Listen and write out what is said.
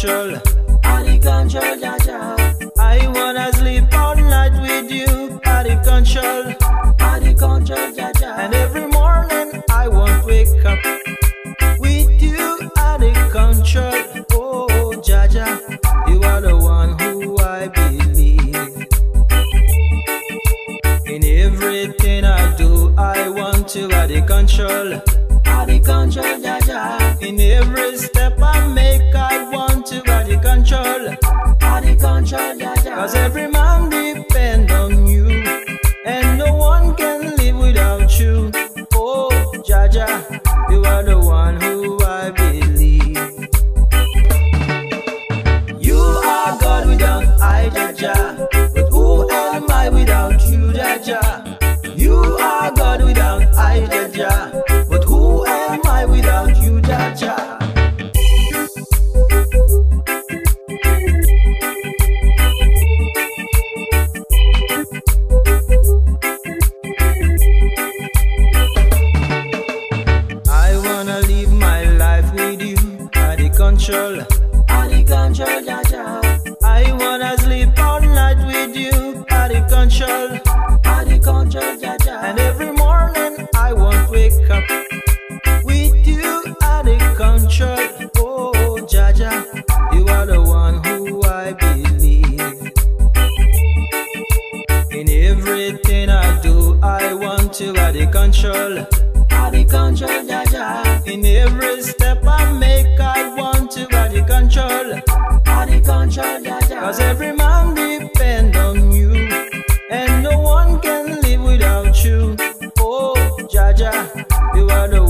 control. Out of control, Jaja. I wanna sleep all night with you. Out of control. Out of control, Jaja. And every morning I won't wake up with you. Out of control. Oh, Jaja, you are the one who I believe. In everything I do, I want you out of control. Out of control, Jaja. In every step I make, I want you out of control. Out of control, Jaja. Cause every man depend on you, and no one can live without you. Oh, Jaja, you are the one who I believe. You are God without I, Jaja. But who am I without you, Jaja? You are God without I, Jaja. But who am I without you, Jaja? I wanna live my life with you, out of control. Out of control, Jaja. I wanna sleep all night with you, out of control. Out of control, Jaja. And every morning I won't wake up with you, out of control. Oh, Jaja, you are the one who I believe. In everything I do, I want you out of control. Out of control, Jaja. In every step I make, I want you out of control. Out of control, Jaja. Cause every man depend on you, and no one can live without you. Oh, Jaja, you are the